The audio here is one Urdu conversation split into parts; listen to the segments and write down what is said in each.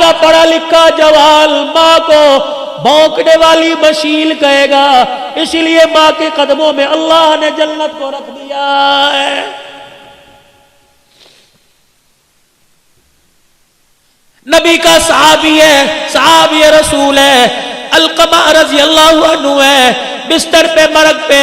بڑا پڑھا لکھا جوال ماں کو بھونکنے والی مشیل کہے گا، اسی لیے ماں کے قدموں میں اللہ نے جنت کو رکھ دیا ہے۔ نبی کا صحابی ہے، صحابی رسول ہے، علقمہ رضی اللہ عنہ ہے، بستر پہ مرگ پہ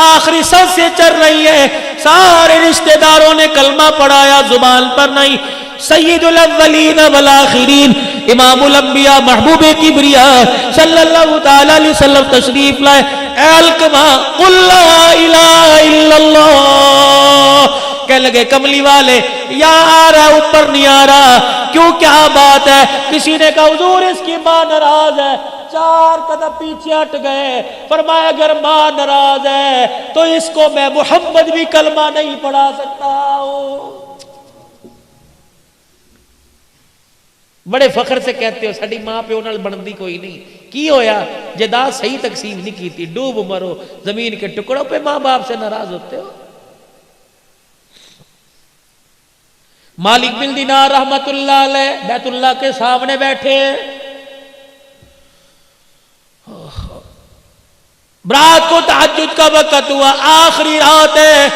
آخری سانسیں چل رہی ہے، سارے رشتہ داروں نے کلمہ پڑھایا، زبان پر نہیں۔ سید الاولین والآخرین، امام الانبیاء، محبوب کبریاء صلی اللہ تعالی علیہ وسلم تشریف لائے۔ اے علقمہ قل لا الہ الا اللہ، کہنے لگے کملی والے یہاں آ رہا اوپر نہیں آ رہا، کیوں کیا بات ہے؟ کسی نے کہا حضور اس کی ماں ناراض ہے، 4 قدم پیچھے ہٹ گئے، فرمایا اگر ماں ناراض ہے تو اس کو میں محمد بھی کلمہ نہیں پڑھا سکتا ہوں۔ بڑے فخر سے کہتے ہو ساڈی ماں پیو نال بندی کوئی نہیں، کی ہویا جائیداد صحیح تقسیم نہیں کی تھی، ڈوب مرو زمین کے ٹکڑوں پہ ماں باپ سے ناراض ہوتے ہو۔ مالک بن دینار رحمت اللہ علیہ بیت اللہ کے سامنے بیٹھے، رات کو تہجد کا وقت ہوا، آخری رات ہے،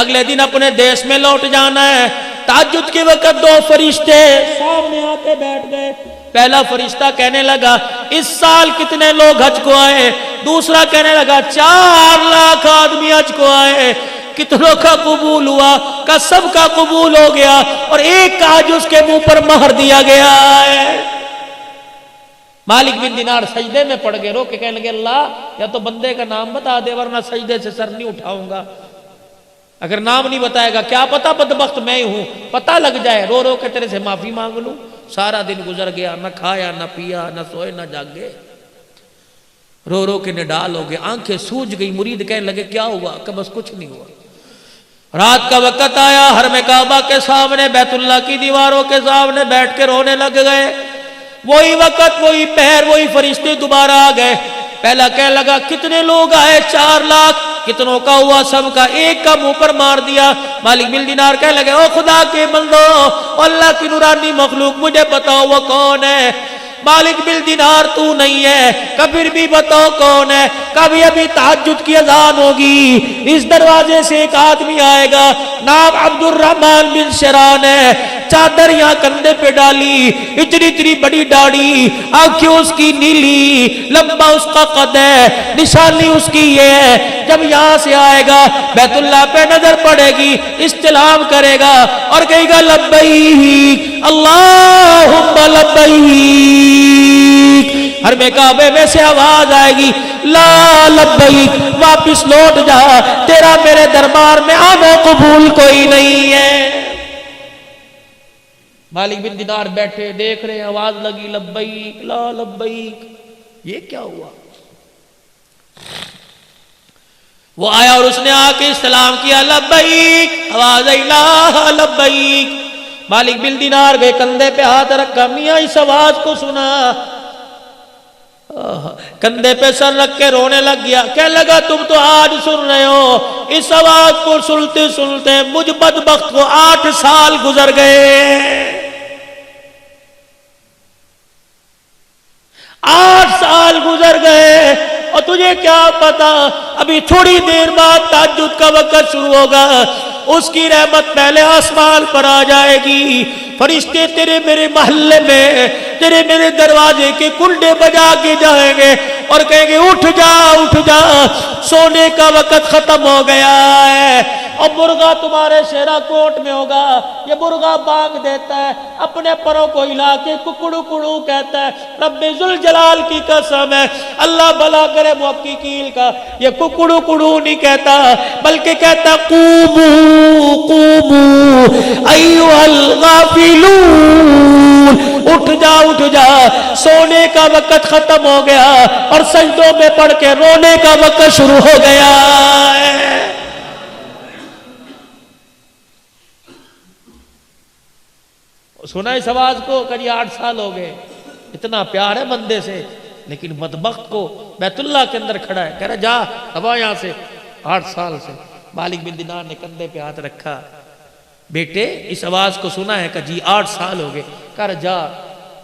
اگلے دن اپنے دیش میں لوٹ جانا ہے۔ تہجد کے وقت 2 فرشتے سامنے آتے بیٹھ گئے۔ پہلا فرشتہ کہنے لگا اس سال کتنے لوگ حج کو آئے؟ دوسرا کہنے لگا 4 لاکھ آدمی حج کو آئے، کتنوں کا قبول ہوا؟ کہ سب کا قبول ہو گیا، اور ایک کا حج اس کے منہ پر مہر دیا گیا ہے۔ مالک بن دینار سجدے میں پڑ گئے، رو کے کہنے لگے اللہ یا تو بندے کا نام بتا دے ورنہ سجدے سے سر نہیں اٹھاؤں گا۔ اگر نام نہیں بتائے گا کیا پتہ بدبخت میں ہوں، پتہ لگ جائے، رو رو کے تیرے سے معافی مانگ لوں۔ سارا دن گزر گیا، نہ کھایا نہ پیا نہ سوئے نہ جاگے، رو رو کے نڈال ہو گئے، آنکھیں سوج گئی۔ مرید کہنے لگے کیا ہوا؟ کہ بس کچھ نہیں ہوا۔ رات کا وقت آیا، حرم کعبہ کے سامنے بیت اللہ کی دیواروں کے سامنے بیٹھ کے رونے لگ گئے۔ وہی وقت وہی پہر وہی فرشتے دوبارہ آ گئے۔ پہلا کہنے لگا کتنے لوگ آئے؟ 4 لاکھ۔ کتنوں کا ہوا؟ سب کا۔ ایک کا منہ پر مار دیا۔ مالک بن دینار کہنے لگے او خدا کے بندو، اللہ کی نورانی مخلوق مجھے بتاؤ وہ کون ہے؟ مالک بن دینار تو نہیں ہے، کبھی بھی بتاؤ کون ہے؟ کبھی ابھی تہجد کی اذان ہوگی، اس دروازے سے ایک آدمی آئے گا، نام عبد الرحمن بن شران ہے، چادر یہاں کندھے پہ ڈالی، اتنی اتنی بڑی داڑھی، آنکھیں اس کی نیلی، لمبا اس کا قد ہے، نشانی اس کی یہ ہے۔ جب یہاں سے آئے گا بیت اللہ پہ نظر پڑے گی، استلام کرے گا اور کہے گا لبیک اللہم لبیک۔ حرم کعبے میں سے آواز آئے گی لا لبیک، واپس لوٹ جا، تیرا میرے دربار میں آنا قبول کوئی نہیں ہے۔ مالک بن دینار بیٹھے دیکھ رہے، آواز لگی لبیک لا لبیک، یہ کیا ہوا؟ وہ آیا اور اس نے آ کے استلام کیا لبیک، آواز آئی لا لبیک۔ مالک بن دینار گئے، کندھے پہ ہاتھ رکھا، میاں اس آواز کو سنا، کندھے پہ سر رکھ کے رونے لگ گیا۔ کہنے لگا تم تو آج سن رہے ہو، اس آواز کو سنتے سنتے مجھ بدبخت کو 8 سال گزر گئے۔ 8 سال گزر گئے، اور تجھے کیا پتا ابھی تھوڑی دیر بعد تہجد کا وقت شروع ہوگا، اس کی رحمت پہلے آسمان پر آ جائے گی، فرشتے تیرے میرے محلے میں تیرے میرے دروازے کے کنڈے بجا کے جائیں گے اور کہیں گے اٹھ جا اٹھ جا، سونے کا وقت ختم ہو گیا ہے۔ اور مرغا تمہارے شہرہ کوٹ میں ہوگا، یہ مرغا بانگ دیتا ہے، اپنے پروں کو ہلا کے ککڑو کڑو کہتا ہے، رب ذوالجلال کی قسم ہے، اللہ بھلا کرے محققین کا، یہ ککڑو کڑو نہیں کہتا بلکہ کہتا قومو قومو ایھا الغافلون، اٹھ جا سونے کا وقت ختم ہو گیا اور سجدوں میں پڑھ کے رونے کا وقت شروع ہو گیا ہے۔ سنا اس آواز کو کہ 8 سال ہو گئے، اتنا پیار ہے بندے سے، لیکن بدبخت کو بیت اللہ کے اندر کھڑا ہے، کہہ رہا جا اب یہاں سے، 8 سال سے۔ مالک بن دینار نے کندھے پہ ہاتھ رکھا، بیٹے اس آواز کو سنا ہے کہ جی 8 سال ہو گئے، کہہ رہا جا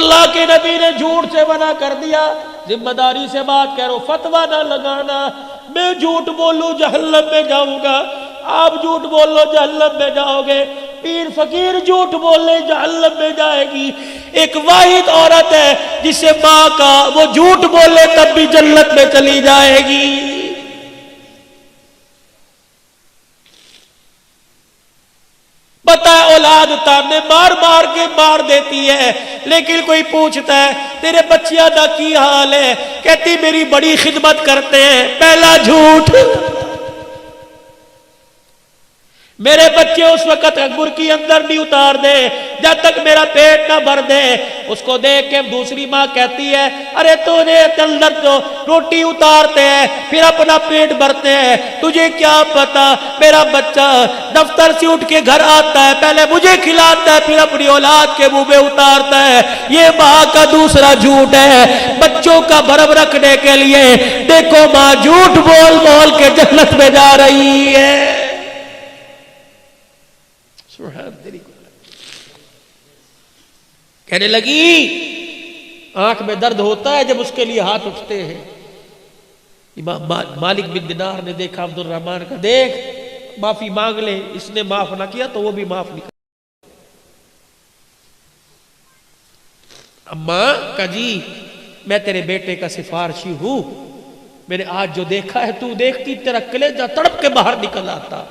اللہ کے نبی نے جھوٹ سے منع کر دیا، ذمہ داری سے بات کہہ رہا ہوں، فتویٰ نہ لگانا، میں جھوٹ بولوں جہنم میں جاؤں گا، آپ جھوٹ بولو جہنم میں جاؤ گے، پیر فقیر جھوٹ بولے جہنم میں جائے گی۔ ایک واحد عورت ہے جسے ماں کا وہ جھوٹ بولے تب بھی جنت میں چلی جائے گی۔ پتہ ہے اولاد تانے مار مار کے مار دیتی ہے، لیکن کوئی پوچھتا ہے تیرے بچیاں دا کی حال ہے، کہتی میری بڑی خدمت کرتے ہیں۔ پہلا جھوٹ، میرے بچے اس وقت برکی اندر نہیں اتار دے جب تک میرا پیٹ نہ بھر دے۔ اس کو دیکھ کے دوسری ماں کہتی ہے ارے تجھے اندر تو روٹی اتارتے ہیں پھر اپنا پیٹ بھرتے ہیں، تجھے کیا پتا میرا بچہ دفتر سے اٹھ کے گھر آتا ہے پہلے مجھے کھلاتا ہے پھر اپنی اولاد کے منہ میں اتارتا ہے۔ یہ ماں کا دوسرا جھوٹ ہے بچوں کا بھرم رکھنے کے لیے۔ دیکھو ماں جھوٹ بول بول کے جنت میں جا رہی ہے۔ کہنے لگی آنکھ میں درد ہوتا ہے جب اس کے لیے ہاتھ اٹھتے ہیں۔ امام مالک بن دینار نے دیکھا عبد الرحمن کا، دیکھ معافی مانگ لے، اس نے معاف نہ کیا تو وہ بھی معاف نہیں کر۔ اماں کہا جی میں تیرے بیٹے کا سفارشی ہوں، میں نے آج جو دیکھا ہے تو دیکھتی تیرا کلیجہ تڑپ کے باہر نکل آتا۔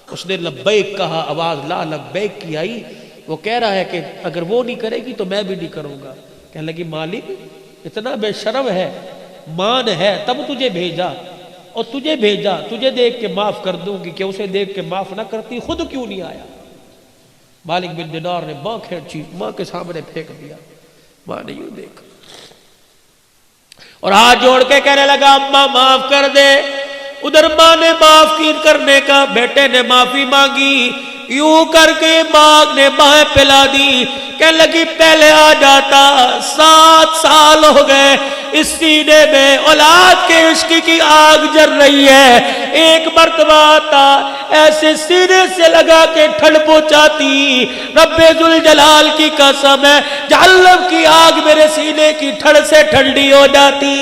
اس نے لبیک کہا، آواز لا لبیک کی آئی۔ وہ کہہ رہا ہے کہ اگر وہ نہیں کرے گی تو میں بھی نہیں کروں گا۔ کہنے لگی مالک اتنا بے شرم ہے، مان ہے تب تجھے بھیجا، اور تجھے بھیجا تجھے دیکھ کے معاف کر دوں گی کہ اسے دیکھ کے معاف نہ کرتی خود کیوں نہیں آیا۔ مالک بن دینار نے ماں کھینچی، ماں کے سامنے پھینک دیا۔ ماں نے یوں دیکھا اور ہاتھ جوڑ کے کہنے لگا اماں معاف کر دے۔ ادھر ماں نے معاف کی کرنے کا، بیٹے نے معافی مانگی، یوں کر کے ماں نے بائیں پلا دی۔ کہنے لگی پہلے آ جاتا، 7 سال ہو گئے اس سینے میں اولاد کے عشق کی آگ جل رہی ہے، ایک مرتبہ آتا ایسے سینے سے لگا کے ٹھنڈ پہنچاتی۔ رب ذوالجلال کی قسم ہے جہنم کی آگ میرے سینے کی ٹھنڈ سے ٹھنڈی ہو جاتی۔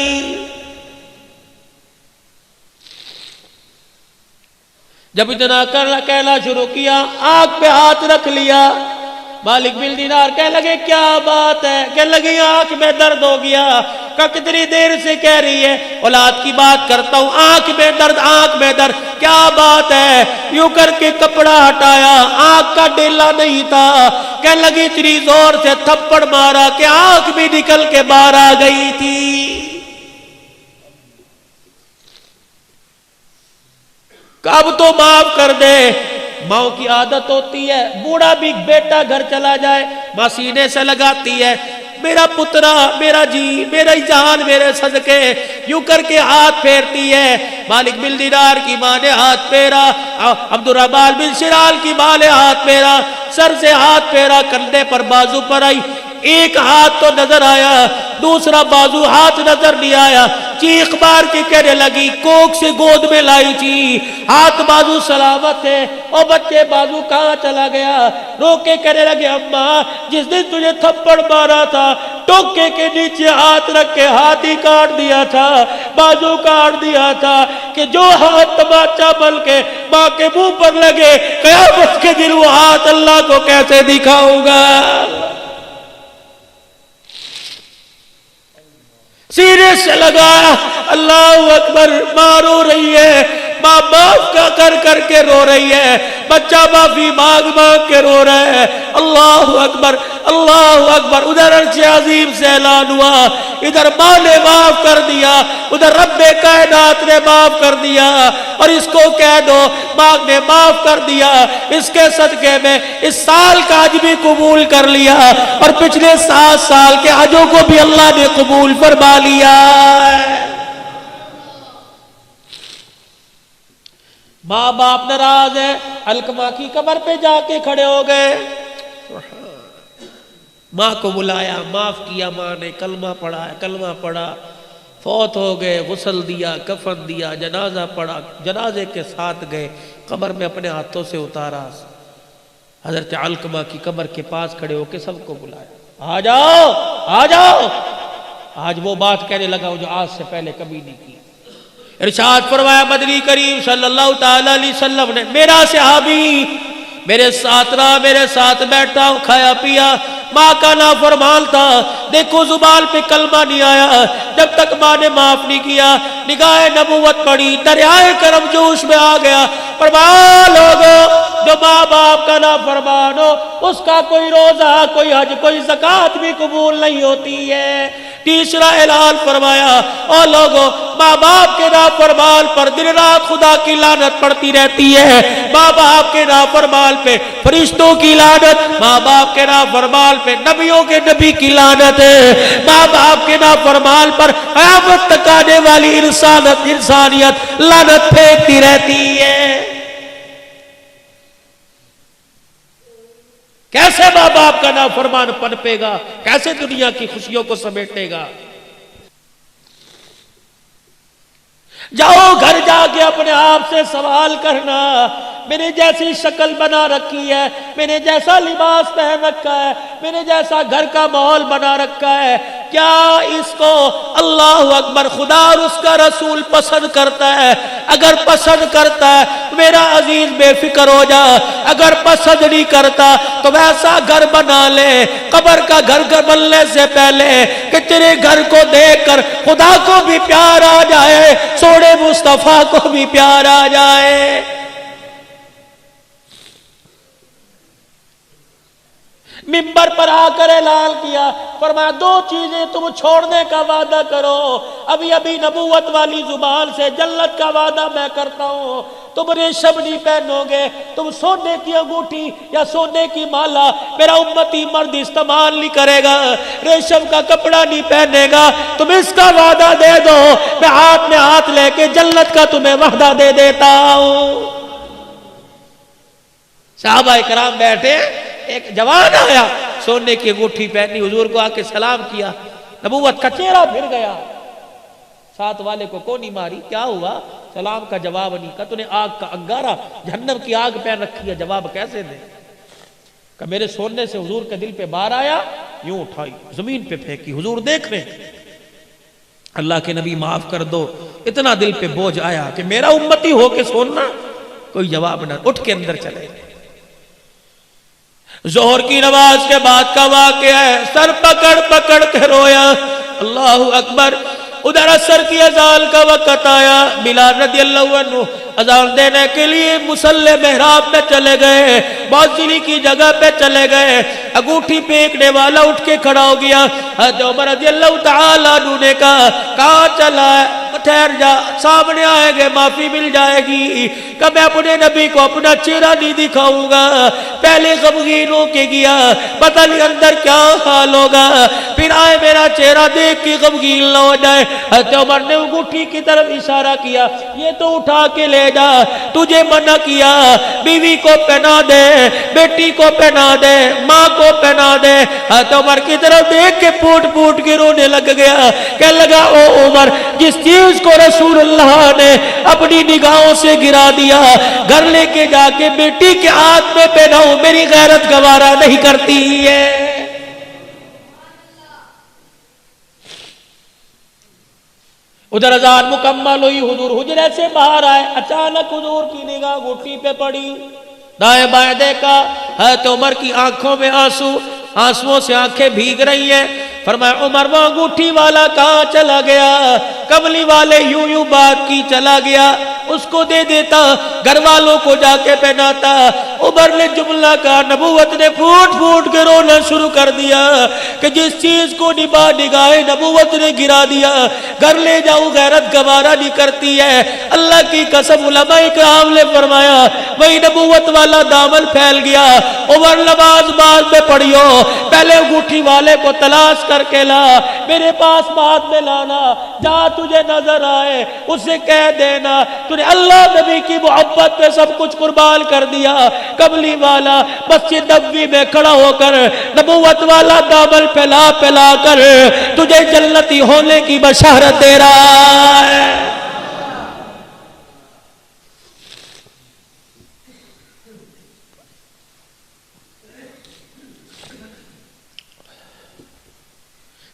جب اتنا کہنا شروع کیا آنکھ پہ ہاتھ رکھ لیا۔ مالک بن دینار کہنے لگے کیا بات ہے؟ کہنے لگی آنکھ میں درد ہو گیا۔ کہا کتنی دیر سے کہہ رہی ہے اولاد کی بات کرتا ہوں، آنکھ میں درد آنکھ میں درد، کیا بات ہے؟ یوں کر کے کپڑا ہٹایا، آنکھ کا ڈیلا نہیں تھا۔ کہنے لگی اتنی زور سے تھپڑ مارا کہ آنکھ بھی نکل کے باہر آ گئی تھی۔ اب تو معاف کر دے۔ ماں کی عادت ہوتی ہے بوڑھا بھی بیٹا گھر چلا جائے ماں سینے سے لگاتی ہے، میرا پترا میرا جی میرا جان میرے صدقے، یوں کر کے ہاتھ پھیرتی ہے۔ مالک بن دینار کی ماں نے ہاتھ پھیرا، عبد الرحمن بن شرال کی ماں نے ہاتھ پھیرا، سر سے ہاتھ پھیرا، کندھے پر بازو پر آئی، ایک ہاتھ تو نظر آیا دوسرا بازو ہاتھ نظر نہیں آیا۔ چیخ مار کے کہنے لگی کوک سے گود میں لائی تھی، ہاتھ بازو سلامت ہے، اور بچے بازو کہاں چلا گیا؟ رو کے کہنے لگے اماں جس دن تجھے تھپڑ مارا تھا ٹوکے کے نیچے ہاتھ رکھ کے ہاتھ ہی کاٹ دیا تھا، بازو کاٹ دیا تھا کہ جو ہاتھ تماچا بن کے ماں کے منہ پر لگے قیامت کے دن وہ ہاتھ اللہ کو کیسے دکھاؤں گا؟ سینے سے لگایا، اللہ اکبر، ماں رو رہی ہے، ماں معاف کر کر کے رو رہی ہے، بچہ معافی مانگ مانگ کے رو رہا ہے۔ اللہ اکبر اللہ اکبر، ادھر عرش عظیم سے اعلان ہوا، ادھر ماں نے معاف کر دیا، ادھر رب کائنات نے معاف کر دیا، اور اس کو کہہ دو ماں نے معاف کر دیا، اس کے صدقے میں اس سال کا حج بھی قبول کر لیا، اور پچھلے 7 سال کے حجوں کو بھی اللہ نے قبول فرما لیا۔ ماں باپ ناراض ہے، علقمہ کی قبر پہ جا کے کھڑے ہو گئے، ماں کو بلایا، معاف کیا، ماں نے کلمہ پڑھا، کلمہ پڑھا، فوت ہو گئے، غسل دیا، کفن دیا، جنازہ پڑھا، جنازے کے ساتھ گئے، قبر میں اپنے ہاتھوں سے اتارا، حضرت علقمہ کی قبر کے پاس کھڑے ہو کے سب کو بلایا، آ جاؤ آ جاؤ. آج وہ بات کہنے لگا جو آج سے پہلے کبھی نہیں کی. ارشاد فرمایا مدنی کریم صلی اللہ تعالی علیہ وسلم نے میرا صحابی میرے ساتھ رہا, میرے ساتھ بیٹھا, کھایا پیا, ماں کا نافرمان تھا, دیکھو زبان پہ کلمہ نہیں آیا جب تک ماں نے معاف نہیں کیا. نگاہ نبوت پڑی, دریائے کرم جوش میں آ گیا. فرمایا لوگوں جو ماں باپ کا نافرمان ہو اس کا کوئی روزہ, کوئی حج, کوئی زکوٰۃ بھی قبول نہیں ہوتی ہے. تیسرا اعلان فرمایا او لوگوں ماں باپ کے نافرمان پر دن رات خدا کی لعنت پڑتی رہتی ہے. ماں باپ کے نافرمان پہ فرشتوں کی لعنت, ماں باپ کے نافرمان پہ نبیوں کے نبی کی لعنت ہے. ماں باپ کے نافرمان پر قیامت تک آنے والی انسانیت لعنت پھینکتی رہتی ہے. کیسے ماں باپ کا نافرمان پنپے گا, کیسے دنیا کی خوشیوں کو سمیٹے گا. جاؤ گھر جا کے اپنے آپ سے سوال کرنا, میں نے جیسی شکل بنا رکھی ہے, میں نے جیسا لباس پہن رکھا ہے, میں نے جیسا گھر کا ماحول بنا رکھا ہے, کیا اس کو اللہ اکبر خدا اور اس کا رسول پسند کرتا ہے؟ اگر پسند کرتا ہے میرا عزیز بے فکر ہو جا, اگر پسند نہیں کرتا تو ویسا گھر بنا لے قبر کا گھر بننے سے پہلے کہ تیرے گھر کو دیکھ کر خدا کو بھی پیار آ جائے, سوڑے مصطفیٰ کو بھی پیار آ جائے. منبر پر آ کر اعلان کیا, فرمایا دو چیزیں تم چھوڑنے کا وعدہ کرو. ابھی ابھی نبوت والی زبان سے جنت کا وعدہ میں کرتا ہوں, تم ریشم نہیں پہنو گے, تم سونے کی انگوٹھی یا سونے کی مالا میرا امتی مرد استعمال نہیں کرے گا, ریشم کا کپڑا نہیں پہنے گا. تم اس کا وعدہ دے دو, میں ہاتھ لے کے جنت کا تمہیں وعدہ دے دیتا ہوں. صحابہ کرام بیٹھے, ایک جوان آیا سونے کی انگوٹھی پہنی, حضور کو آ کے سلام کیا, نبوت کا چہرہ پھر گیا. ساتھ والے کو کونی ماری, کیا ہوا؟ سلام کا جواب نہیں. کہا تو نے آگ کا انگارہ جہنم کی آگ پہن رکھی ہے, جواب کیسے دے؟ کہ میرے سونے سے حضور کے دل پہ بار آیا, یوں اٹھائی زمین پہ پھینکی, حضور دیکھ رہے اللہ کے نبی معاف کر دو, اتنا دل پہ بوجھ آیا کہ میرا امتی ہو کے سوننا. کوئی جواب نہ, اٹھ کے اندر چلے. ظہر کی نماز کے بعد کا واقعہ ہے, سر پکڑ پکڑ کے رویا, اللہ اکبر. ادھر عصر کی اذان کا وقت آیا, بلال رضی اللہ عنہ اذان دینے کے لیے مصلی محراب میں چلے گئے, موزلی کی جگہ پہ چلے گئے. انگوٹھی پھینکنے والا اٹھ کے کھڑا ہو گیا. حضرت عمر رضی اللہ تعالیٰ عنہ نے کہا کہاں چلا ہے؟ ٹھہر جا, سامنے آئیں گے معافی مل جائے گی. کہ میں اپنے نبی کو اپنا چہرہ نہیں دکھاؤں گا. پہلے غمگین ہو کے گیا, پتہ نہیں اندر کیا حال ہوگا, پھر آئے میرا چہرہ دیکھ کے غمگین نہ ہو جائے. حضرت عمر نے انگوٹھی کی طرف اشارہ کیا, یہ تو اٹھا کے لے جا, تجھے منع کیا, بیوی کو پہنا دے, بیٹی کو پہنا دے, ماں کو پہنا دے. حضرت عمر کی طرف دیکھ کے پھوٹ پھوٹ کے رونے لگ گیا. کہنے لگا او عمر, جس چیز کو رسول اللہ نے اپنی نگاہوں سے گرا دیا, گھر لے کے جا کے بیٹی کے ہاتھ میں پہناؤں, میری غیرت گوارا نہیں کرتی ہے. ادھر اذان مکمل ہوئی, حضور حجرے سے باہر آئے, اچانک حضور کی نگاہ گھٹی پہ پڑی, دائیں بائیں دیکھا, حضرت عمر کی آنکھوں میں آنسو, آنسوؤں سے آنکھیں بھیگ رہی ہیں. فرمایا عمر وہ انگوٹھی والا کہاں چلا گیا؟ کملی والے یوں یوں بات کی چلا گیا, اس کو دے دیتا, گھر والوں کو جا کے پہناتا. عمر نے جملہ کہا, نبوت نے پھوٹ پھوٹ کے رونا شروع کر دیا کہ جس چیز کو نگاہ نبوت نے گرا دیا, گھر لے جاؤں غیرت گوارا نہیں کرتی ہے. اللہ کی قسم علماء کرام نے فرمایا وہی نبوت والا دامن پھیل گیا. عمر نماز بعد میں پڑھیو, پہلے انگوٹھی والے کو تلاش کر کے لا, میرے پاس بعد میں لانا, جہاں تجھے نظر آئے اسے کہہ دینا تو نے اللہ نبی کی محبت پہ سب کچھ قربان کر دیا. کملی والا مسجد نبوی میں کھڑا ہو کر نبوت والا دامن پھیلا پھیلا کر تجھے جنتی ہونے کی بشارت دے رہا ہے.